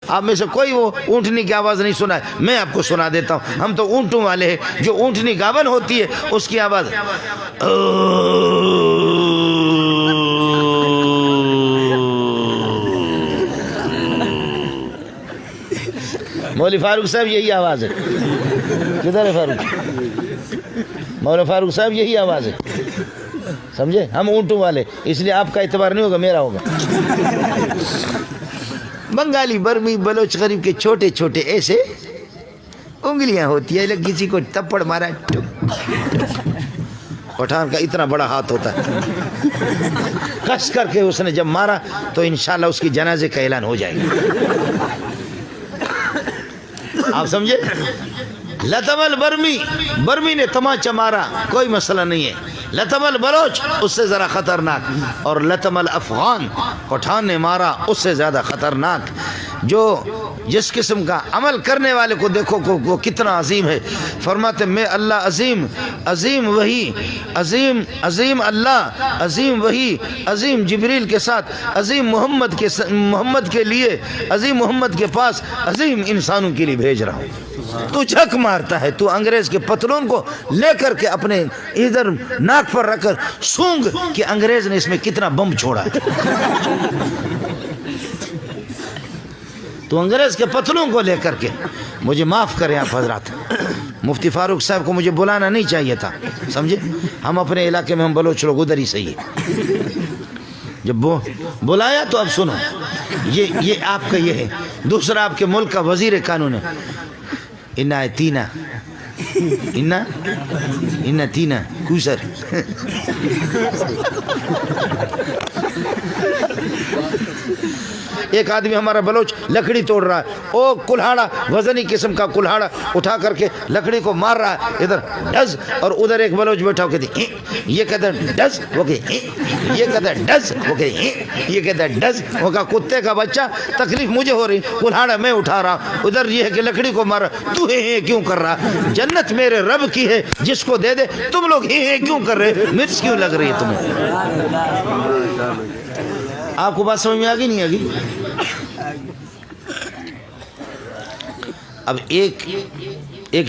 آپ میں سے کوئی وہ اونٹنی کی آواز نہیں سنا ہے، میں آپ کو سنا دیتا ہوں۔ ہم تو اونٹوں والے ہیں، جو اونٹنی گاون ہوتی ہے اس کی آواز مولوی فاروق صاحب یہی آواز ہے۔ کدھر ہے فاروق؟ مولوی فاروق صاحب یہی آواز ہے، سمجھے؟ ہم اونٹوں والے، اس لیے آپ کا اعتبار نہیں ہوگا، میرا ہوگا۔ بنگالی، برمی، بلوچ، غریب کے چھوٹے چھوٹے ایسے انگلیاں ہوتی ہیں، کسی کو تپڑ مارا، پٹھان کا اتنا بڑا ہاتھ ہوتا ہے، کس کر کے اس نے جب مارا تو انشاءاللہ اس کی جنازے کا اعلان ہو جائے گا۔ آپ سمجھے؟ لطم البرمی، برمی نے تماچا مارا، کوئی مسئلہ نہیں ہے۔ لطم البلوچ، اس سے ذرا خطرناک، اور لطم الافغان، پٹھان نے مارا، اس سے زیادہ خطرناک۔ جو جس قسم کا عمل کرنے والے کو دیکھو وہ کتنا عظیم ہے۔ فرماتے میں اللہ عظیم، عظیم وہی، عظیم عظیم اللہ، عظیم وہی، عظیم جبریل کے ساتھ، عظیم محمد کے لیے، عظیم محمد کے پاس، عظیم انسانوں کے لیے بھیج رہا ہوں۔ تو جھک مارتا ہے، تو انگریز کے پتلون کو لے کر کے اپنے ادھر ناک پر رکھ کر سونگ کہ انگریز نے اس میں کتنا بم چھوڑا ہے۔ تو انگریز کے پتلوں کو لے کر کے، مجھے معاف کریں آپ حضرات، مفتی فاروق صاحب کو مجھے بلانا نہیں چاہیے تھا، سمجھے؟ ہم اپنے علاقے میں ہم بلوچ لوگ ادھر ہی صحیح ہے۔ جب بلایا تو اب سنو، یہ آپ کا یہ ہے۔ دوسرا آپ کے ملک کا وزیر قانون ہے، انا تینا کوسر۔ ایک آدمی ہمارا بلوچ لکڑی توڑ رہا ہے، او کلہاڑا، وزنی قسم کا کلہاڑا اٹھا کر کے لکڑی کو مار رہا ہے، ادھر ڈز، اور ادھر ایک بلوچ بیٹھا ہو کہتے ہیں یہ کہتا ہے ڈز، وہ کہتے ہیں یہ کہتا ہے ڈز، وہ کہتے ہیں یہ کہتا ہے ڈز۔ وہ کہا کتے کا بچہ، تکلیف مجھے ہو رہی، کلہاڑا میں اٹھا رہا، ادھر یہ ہے کہ لکڑی کو مار رہا، تو ہے کیوں کر رہا؟ جنت میرے رب کی ہے، جس کو دے دے، تم لوگ ہے کیوں کر رہے؟ مرچ کیوں لگ رہی ہے تمہیں؟ آپ کو بات سمجھ میں آگی نہیں آگی؟ اب ایک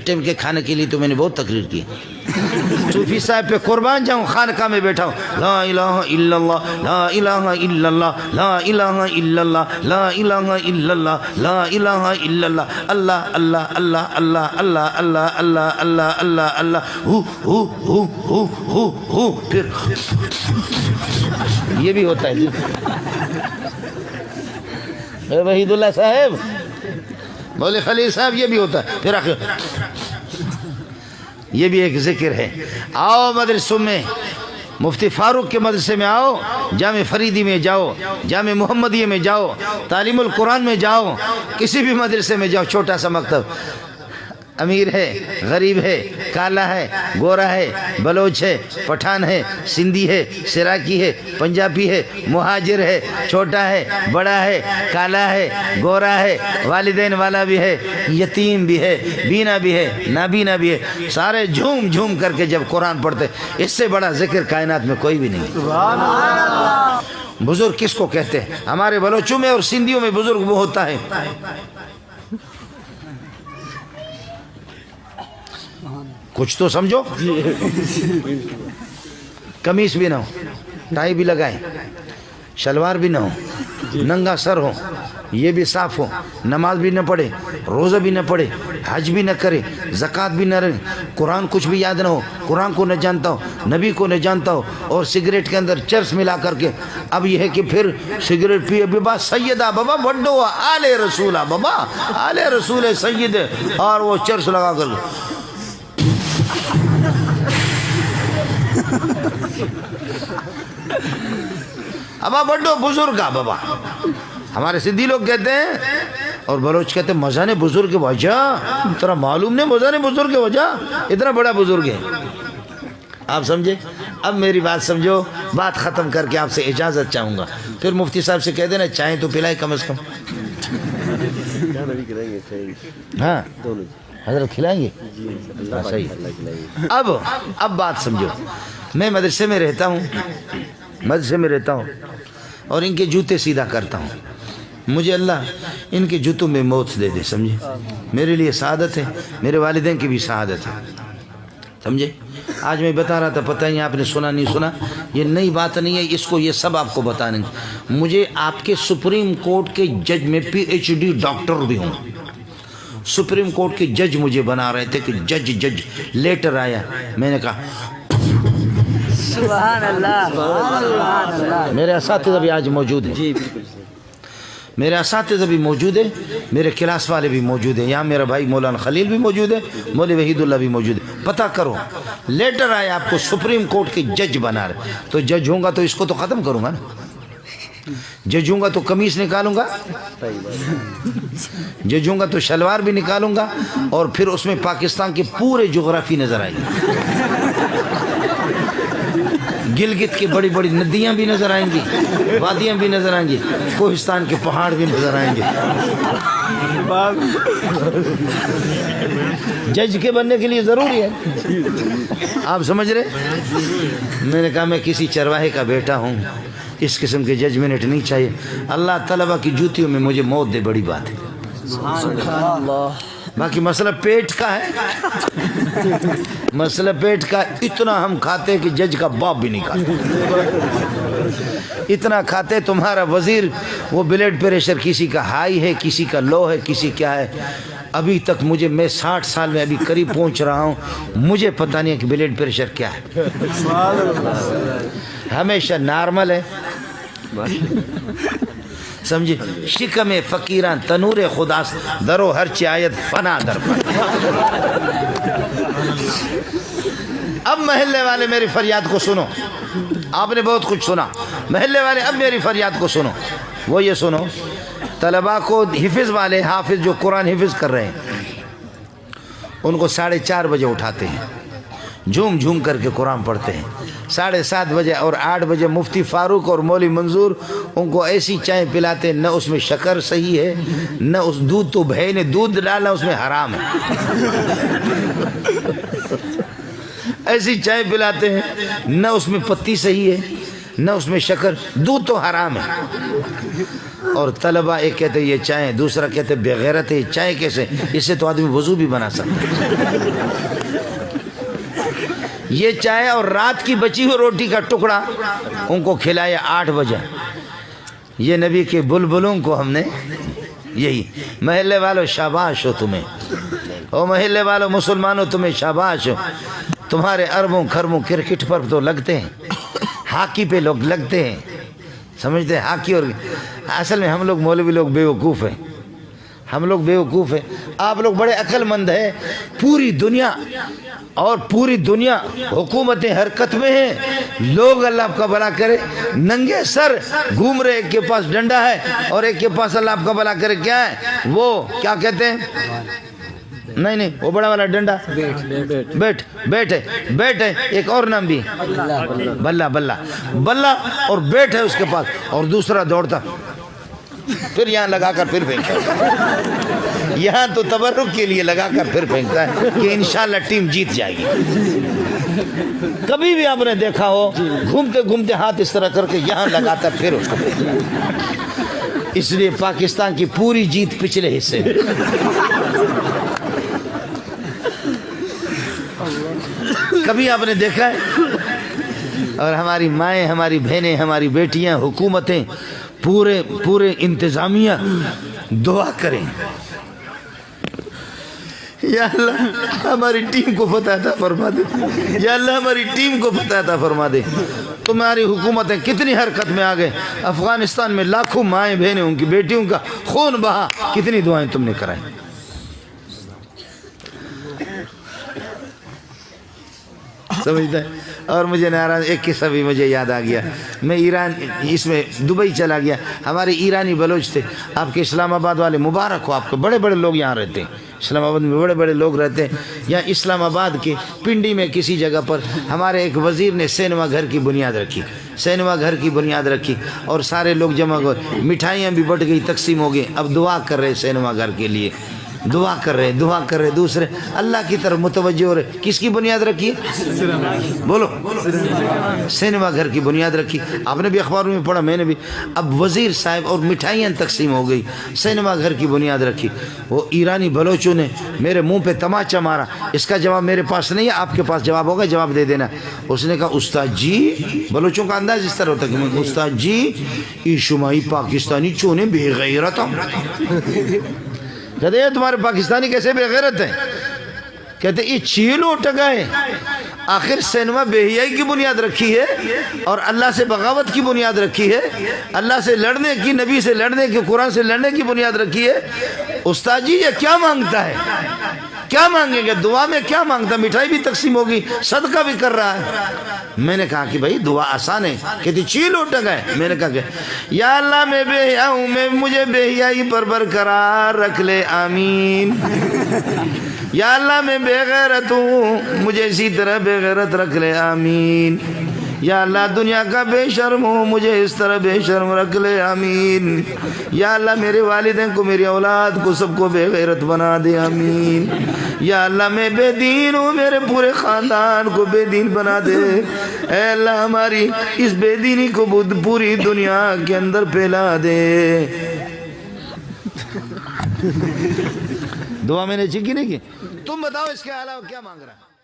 ٹائم کے کھانے کے لیے تو میں نے بہت تقریر کی، صوفی صاحب پہ قربان جاؤں، خانقاہ میں بیٹھا ہوں، لا الہ الا اللہ، لا الہ الا اللہ، لا الہ الا اللہ، لا الہ الا اللہ، لا الہ الا اللہ، اللہ اللہ اللہ اللہ اللہ اللہ اللہ اللہ اللہ اللہ، ہو پھر یہ بھی ہوتا ہے جی۔ وحید اللہ صاحب، مولوی خلیل صاحب، یہ بھی ہوتا ہے، پھر آخر یہ بھی ایک ذکر ہے۔ آؤ مدرسوں میں، مفتی فاروق کے مدرسے میں آؤ، جامع فریدی میں جاؤ، جامع محمدیہ میں جاؤ، تعلیم القرآن میں جاؤ، کسی بھی مدرسے میں جاؤ، چھوٹا سا مکتب، امیر ہے، غریب ہے، کالا ہے، گورا ہے، بلوچ ہے، پٹھان ہے، سندھی ہے، سراکی ہے، پنجابی ہے، مہاجر ہے، چھوٹا ہے، بڑا ہے، کالا ہے، گورا ہے، والدین والا بھی ہے، یتیم بھی ہے، بینا بھی ہے، نابینا بھی ہے، سارے جھوم جھوم کر کے جب قرآن پڑھتے، اس سے بڑا ذکر کائنات میں کوئی بھی نہیں۔ بزرگ کس کو کہتے ہیں؟ ہمارے بلوچوں میں اور سندھیوں میں بزرگ وہ ہوتا ہے کچھ تو سمجھو، قمیص بھی نہ ہو، ٹائی بھی لگائیں، شلوار بھی نہ ہو، ننگا سر ہو، یہ بھی صاف ہو، نماز بھی نہ پڑھے، روزہ بھی نہ پڑھے، حج بھی نہ کرے، زکوٰۃ بھی نہ رہے، قرآن کچھ بھی یاد نہ ہو، قرآن کو نہ جانتا ہو، نبی کو نہ جانتا ہو، اور سگریٹ کے اندر چرس ملا کر کے، اب یہ ہے کہ پھر سگریٹ پیے بابا سیدہ بابا وڈو آل رسولہ بابا آل رسول سید، اور وہ چرس لگا کر ابا بڈو بزرگ بابا، ہمارے سندھی لوگ کہتے ہیں، اور بلوچ کہتے ہیں مزہ نے بزرگ وجہ، ترا معلوم نہیں مزہ نے بزرگ وجہ، اتنا بڑا بزرگ ہے۔ آپ سمجھے؟ اب میری بات سمجھو، بات ختم کر کے آپ سے اجازت چاہوں گا، پھر مفتی صاحب سے کہہ دینا چائے تو پلائے کم از کم۔ ہاں حضرت کھلائیں گے؟ صحیح۔ اب بات سمجھو، میں مدرسے میں رہتا ہوں اور ان کے جوتے سیدھا کرتا ہوں، مجھے اللہ ان کے جوتوں میں موت دے دے، سمجھے؟ میرے لیے سعادت ہے، میرے والدین کی بھی سعادت ہے، سمجھے؟ آج میں بتا رہا تھا، پتہ نہیں آپ نے سنا نہیں سنا، یہ نئی بات نہیں ہے، اس کو یہ سب آپ کو بتانے گے۔ مجھے آپ کے سپریم کورٹ کے جج میں PhD ڈاکٹر بھی ہوں، سپریم کورٹ کے جج مجھے بنا رہے تھے کہ جج لیٹر آیا، میں نے کہا سبحان اللہ، سبحان اللہ۔ میرے اساتذہ بھی آج موجود ہیں، جی بالکل، میرے اساتذہ بھی موجود ہیں، میرے کلاس والے بھی موجود ہیں، یہاں میرا بھائی مولانا خلیل بھی موجود ہے، مولوی وحید اللہ بھی موجود ہے۔ پتہ کرو، لیٹر آیا آپ کو سپریم کورٹ کے جج بنا رہے، تو جج ہوں گا تو اس کو تو ختم کروں گا نا، جج ہوں گا تو قمیص نکالوں گا، جج ہوں گا تو شلوار بھی نکالوں گا، اور پھر اس میں پاکستان کے پورے جغرافی نظر آئے گی، گلگت کی بڑی بڑی ندیاں بھی نظر آئیں گی، وادیاں بھی نظر آئیں گی، کوہستان کے پہاڑ بھی نظر آئیں گے۔ جج کے بننے کے لیے ضروری ہے، آپ سمجھ رہے؟ میں نے کہا میں کسی چرواہے کا بیٹا ہوں، اس قسم کے ججمنٹ نہیں چاہیے، اللہ طلبہ کی جوتیوں میں مجھے موت دے، بڑی بات ہے۔ باقی مسئلہ پیٹ کا ہے، مسئلہ پیٹ کا، اتنا ہم کھاتے کہ جج کا باپ بھی نہیں کھاتا، اتنا کھاتے تمہارا وزیر، وہ بلڈ پریشر کسی کا ہائی ہے، کسی کا لو ہے، کسی کیا ہے، ابھی تک مجھے، میں 60 سال میں ابھی قریب پہنچ رہا ہوں، مجھے پتہ نہیں ہے کہ بلڈ پریشر کیا ہے، ہمیشہ نارمل ہے، سمجھے؟ شکم فقیران تنور خدا درو ہر چایت فنا در فنا۔ اب محلے والے میری فریاد کو سنو، آپ نے بہت کچھ سنا، محلے والے اب میری فریاد کو سنو، وہ یہ سنو، طلباء کو حفظ والے، حافظ جو قرآن حفظ کر رہے ہیں، ان کو 4:30 بجے اٹھاتے ہیں، جھوم جھوم کر کے قرآن پڑھتے ہیں، 7:30 بجے اور 8 بجے مفتی فاروق اور مولوی منظور ان کو ایسی چائے پلاتے، نہ اس میں شکر صحیح ہے، نہ اس دودھ تو بھائی نے دودھ ڈالا اس میں حرام ہے، ایسی چائے پلاتے ہیں، نہ اس میں پتی صحیح ہے، نہ اس میں شکر، دودھ تو حرام ہے، اور طلبہ ایک کہتے یہ چائے، دوسرا کہتے بغیرت ہے، چائے کیسے، اس سے تو آدمی وضو بھی بنا سکتا ہے، یہ چائے اور رات کی بچی ہوئی روٹی کا ٹکڑا ان کو کھلایا 8 بجے، یہ نبی کے بلبلوں کو ہم نے، یہی محلے والوں شاباش ہو تمہیں، او محلے والوں مسلمانوں تمہیں شاباش ہو، تمہارے اربوں خربوں کرکٹ پر تو لگتے ہیں، ہاکی پہ لوگ لگتے ہیں، سمجھتے ہیں ہاکی، اور اصل میں ہم لوگ مولوی لوگ بیوقوف ہیں، ہم لوگ بیوقوف ہیں، آپ لوگ بڑے عقل مند ہیں، پوری دنیا اور پوری دنیا حکومتیں حرکت میں ہیں، لوگ اللہ آپ کا بھلا کرے ننگے سر گھوم رہے، ایک کے پاس ڈنڈا ہے اور ایک کے پاس اللہ آپ کا بھلا کرے کیا ہے، وہ کیا کہتے ہیں، نہیں وہ بڑا والا ڈنڈا، بیٹ ہے، ایک اور نام بھی بلہ اور بیٹ ہے اس کے پاس، اور دوسرا دوڑتا پھر یہاں لگا کر پھر پھینکتا، یہاں تو تبرک کے لیے لگا کر پھر پھینکتا ہے کہ انشاءاللہ ٹیم جیت جائے گی۔ کبھی بھی آپ نے دیکھا ہو گھومتے گھومتے ہاتھ اس طرح کر کے یہاں لگاتا پھر اس کو پھینکتا، اس لیے پاکستان کی پوری جیت پچھلے حصے میں۔ کبھی آپ نے دیکھا ہے، اور ہماری مائیں، ہماری بہنیں، ہماری بیٹیاں، حکومتیں، پورے انتظامیہ دعا کریں، یا اللہ ہماری ٹیم کو فتح عطا فرما دے، یا اللہ ہماری ٹیم کو فتح عطا فرما دے۔ تمہاری حکومتیں کتنی حرکت میں آ گئے، افغانستان میں لاکھوں مائیں بہنیں، ان کی بیٹیوں کا خون بہا، کتنی دعائیں تم نے کرائیں۔ سمجھتا ہے؟ اور مجھے ناراض ایک قصہ بھی مجھے یاد آ گیا، میں ایران، اس میں دبئی چلا گیا، ہمارے ایرانی بلوچ تھے، آپ کے اسلام آباد والے مبارک ہو آپ کو، بڑے بڑے لوگ یہاں رہتے ہیں، اسلام آباد میں بڑے بڑے لوگ رہتے ہیں، یہاں اسلام آباد کے پنڈی میں کسی جگہ پر ہمارے ایک وزیر نے سینما گھر کی بنیاد رکھی، سینما گھر کی بنیاد رکھی، اور سارے لوگ جمع ہوئے، مٹھائیاں بھی بٹ گئی، تقسیم ہو گئی، اب دعا کر رہے سینما گھر کے لیے، دعا کر رہے دوسرے اللہ کی طرف متوجہ ہو رہے. کس کی بنیاد رکھی ہے؟ بولو. سینما گھر کی بنیاد رکھی. آپ نے بھی اخباروں میں پڑھا, میں نے بھی. اب وزیر صاحب اور مٹھائیاں تقسیم ہو گئی, سینما گھر کی بنیاد رکھی. وہ ایرانی بلوچوں نے میرے منہ پہ تماچا مارا. اس کا جواب میرے پاس نہیں ہے, آپ کے پاس جواب ہوگا, جواب دے دینا. اس نے کہا استاد جی, بلوچوں کا انداز اس طرح ہوتا ہے کہ استاد جی یہ شمائی پاکستانی چونے بے غیرت ہوں. کہتے ہیں تمہارے پاکستانی کیسے بے غیرت ہیں؟ کہتے ہیں یہ چیلو ٹگائے. آخر سینما بے حیائی کی بنیاد رکھی ہے اور اللہ سے بغاوت کی بنیاد رکھی ہے, اللہ سے لڑنے کی, نبی سے لڑنے کی, قرآن سے لڑنے کی بنیاد رکھی ہے. استاد جی یہ کیا مانگتا ہے؟ کیا مانگیں گے؟ دعا میں کیا مانگتا؟ مٹھائی بھی تقسیم ہوگی, صدقہ بھی کر رہا ہے. میں نے کہا کہ بھائی دعا آسان ہے. کہتی چیل اٹھ گئے. میں نے کہا کہ یا اللہ میں بے حیا ہوں, میں مجھے بے حیائی پر برقرار رکھ لے, آمین. یا اللہ میں بے غیرت ہوں, مجھے اسی طرح بے غیرت رکھ لے, آمین. یا اللہ دنیا کا بے شرم ہوں, مجھے اس طرح بے شرم رکھ لے, آمین. یا اللہ میرے والدین کو, میری اولاد کو, سب کو بے غیرت بنا دے, آمین. یا اللہ میں بے دین ہوں, میرے پورے خاندان کو بے دین بنا دے. اے اللہ ہماری اس بے دینی کو پوری دنیا کے اندر پھیلا دے. دعا میں نے چکی نہیں کی. تم بتاؤ اس کے علاوہ کیا مانگ رہا ہے؟